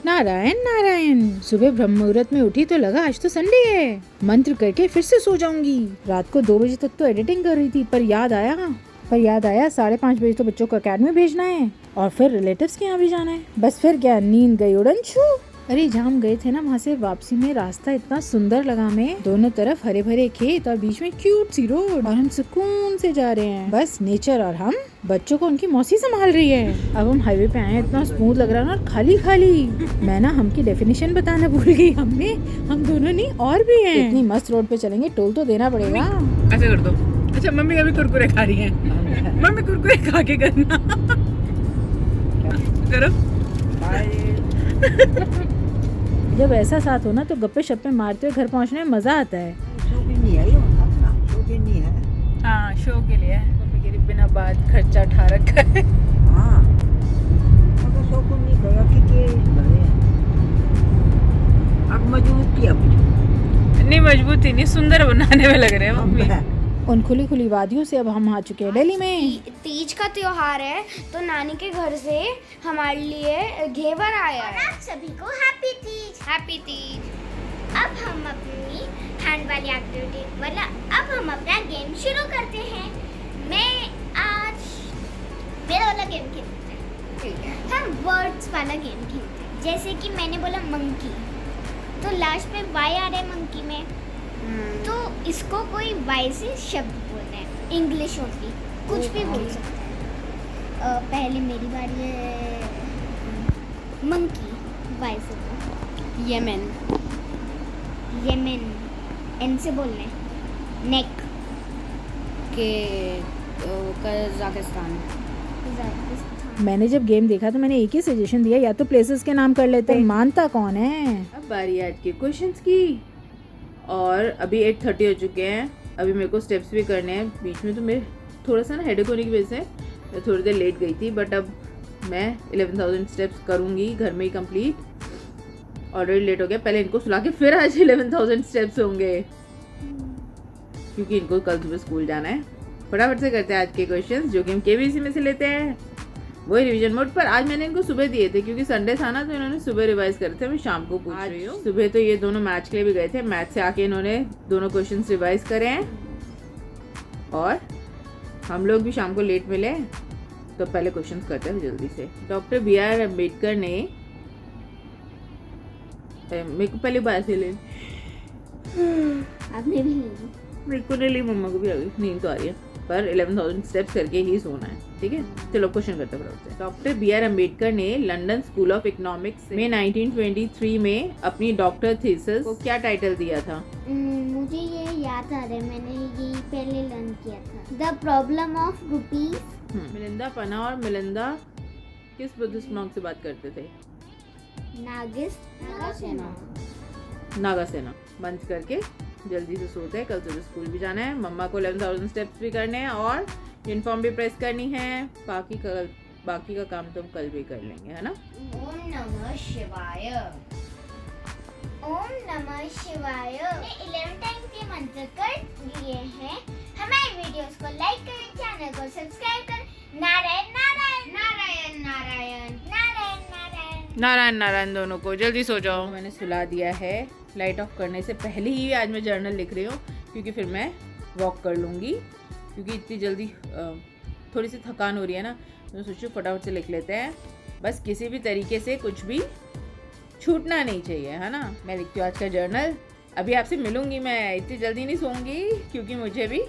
नारायण नारायण। सुबह ब्रह्म मुहूर्त में उठी तो लगा आज तो संडे है, मंत्र करके फिर से सो जाऊंगी। रात को 2 बजे तक तो एडिटिंग कर रही थी, पर याद आया 5:30 बजे तो बच्चों को अकेडमी भेजना है और फिर रिलेटिव्स के यहाँ भी जाना है। बस फिर क्या नींद गई उड़न छू। अरे जहाँ हम गए थे ना, वहाँ से वापसी में रास्ता इतना सुंदर लगा हमें। दोनों तरफ हरे भरे खेत और बीच में क्यूट सी रोड, और हम सुकून से जा रहे हैं। बस नेचर और हम, बच्चों को उनकी मौसी संभाल रही है। अब हम हाईवे पे आए हैं, इतना स्मूथ लग रहा है ना, खाली खाली। मैं ना हम की डेफिनेशन बताना भूल गई। हम दोनों नहीं और भी हैं। इतनी मस्त रोड पे चलेंगे, टोल तो देना पड़ेगा। ऐसा कर दो। अच्छा मम्मी अभी कुरकुरे खा रही हैं। मम्मी कुरकुरे खा के करना। करो। जब ऐसा साथ हो ना तो गप्पे शप्पे मारते हुए घर पहुंचने में मजा आता है। हाँ शो के लिए मम्मी कह रही बिना बात खर्चा उठा रखा है। अब मजबूत किया नहीं मजबूती नहीं, सुंदर बनाने में लग रहे हैं मम्मी। उन खुली खुली वादियों से अब हम आ चुके हैं दिल्ली में। तीज का त्योहार है तो नानी के घर से हमारे लिए घेवर आया है। आप सभी को हैप्पी तीज। हैप्पी तीज। अब हम अपनी हैंड वाली एक्टिविटी मतलब अब हम अपना गेम शुरू करते हैं। मैं आज मेरा वाला गेम खेलते हैं। ठीक है, हम वर्ड्स वाला गेम खेलते हैं। जैसे कि मैंने बोला मंकी, तो लास्ट पे वाई आ रहा है मंकी में, तो इसको कोई वाई से शब्द बोलना है, इंग्लिश ओनली, कुछ भी बोल सकता है। पहले मेरी बारी है। मंकी वाई से बोल। येमेन। येमेन एन से बोलना है। नेक के कजाकिस्तान। मैंने जब गेम देखा तो मैंने एक ही सजेशन दिया, या तो प्लेसेस के नाम कर लेते हैं। मानता कौन है। अब बारी आज के क्वेश्चंस की, और अभी 8:30 हो चुके हैं। अभी मेरे को स्टेप्स भी करने हैं। बीच में तो मेरे थोड़ा सा ना हेडेक होने की वजह से मैं थोड़ी देर लेट गई थी, बट अब मैं 11,000 स्टेप्स करूँगी घर में ही कंप्लीट। ऑलरेडी लेट हो गया, पहले इनको सुला के फिर आज 11,000 स्टेप्स होंगे, क्योंकि इनको कल सुबह स्कूल जाना है। फटाफट से करते हैं आज के क्वेश्चंस, जो कि हम केबीसी में से लेते हैं, वही रिवीजन मोड पर। आज मैंने इनको सुबह दिए थे क्योंकि संडे था ना, तो इन्होंने सुबह रिवाइज करे थे। मैं शाम को पूछ रही हूँ। सुबह तो ये दोनों मैच के लिए भी गए थे, मैच से आके इन्होंने दोनों क्वेश्चंस रिवाइज करे हैं, और हम लोग भी शाम को लेट मिले, तो पहले क्वेश्चंस करते हैं जल्दी से। डॉक्टर BR अम्बेडकर ने, मेरे को पहले बात से ले, आपने भी ले ली। मेरे को नहीं ली, मम्मा को भी आ गई, नींद तो आ रही है, पर 11,000 स्टेप्स करके ही सोना है। ठीक है, चलो क्वेश्चन करते हैं। डॉक्टर BR अम्बेडकर ने लंदन स्कूल ऑफ इकोनॉमिक्स में 1923 में अपनी डॉक्टर थीसिस को क्या टाइटल दिया था? मुझे ये याद आ रहा है, मैंने ये पहले लर्न किया था। The problem of rupees. Milinda Panha और मिलिंदा किस बुद्धिस्ट मॉन्क से बात करते थे? नागासेना। बंद करके जल्दी से सोते हैं, कल सुबह स्कूल भी जाना है। मम्मा को 11,000 स्टेप्स भी करने हैं और यूनिफॉर्म भी प्रेस करनी है। बाकी का काम तो हम कल भी कर लेंगे, है ना? ओम नमः शिवाय। ओम नमः शिवाय। 11 टाइम के मंत्र कर लिए हैं। हमारे वीडियोस को लाइक करें, चैनल को सब्सक्राइब करें। नारायण नारायण नारायण नारायण नारायण नारायण नारायण नारायण दोनों को। जल्दी सो जाओ। मैंने सुला दिया है। लाइट ऑफ करने से पहले ही आज मैं जर्नल लिख रही हूँ, क्योंकि फिर मैं वॉक कर लूँगी, क्योंकि इतनी जल्दी थोड़ी सी थकान हो रही है ना, तो सोचो फटाफट से लिख लेते हैं। बस किसी भी तरीके से कुछ भी छूटना नहीं चाहिए, है ना? मैं लिखती हूँ आज का जर्नल। अभी आपसे मिलूंगी मैं, इतनी जल्दी नहीं सोऊंगी, क्योंकि मुझे भी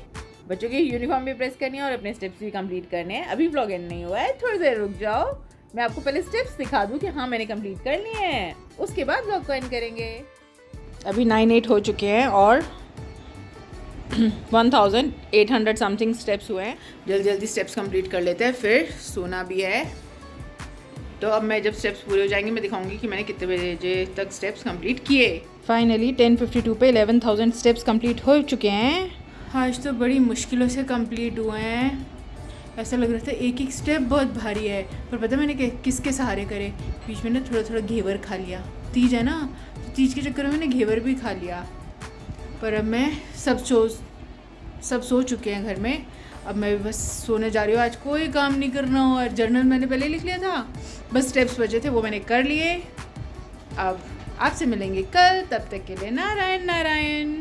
बच्चों की यूनिफॉर्म भी प्रेस करनी है और अपने स्टेप्स भी कंप्लीट करने हैं। अभी व्लॉग एंड नहीं हुआ है, थोड़ी देर रुक जाओ, मैं आपको पहले स्टेप्स दिखा दूँ कि हाँ मैंने कंप्लीट कर लिए हैं, उसके बाद व्लॉग को एंड करेंगे। अभी 9:08 हो चुके हैं और 1,800 समथिंग स्टेप्स हुए हैं। जल्दी जल्दी स्टेप्स कंप्लीट कर लेते हैं, फिर सोना भी है। तो अब मैं जब स्टेप्स पूरे हो जाएंगे मैं दिखाऊंगी कि मैंने कितने बजे तक स्टेप्स कंप्लीट किए। फाइनली 10:52 पे 11,000 स्टेप्स कंप्लीट हो चुके हैं। आज तो बड़ी मुश्किलों से कंप्लीट हुए हैं। ऐसा लग रहा था एक एक स्टेप बहुत भारी है, पर पता मैंने किसके सहारे करे। बीच में ना थोड़ा थोड़ा घेवर खा लिया, तीज है ना, तो तीज के चक्कर में मैंने घेवर भी खा लिया। पर अब मैं सब सो चुके हैं घर में। अब मैं बस सोने जा रही हूँ। आज कोई काम नहीं करना, और जर्नल मैंने पहले लिख लिया था, बस स्टेप्स बचे थे वो मैंने कर लिए। अब आपसे मिलेंगे कल, तब तक के लिए नारायण नारायण।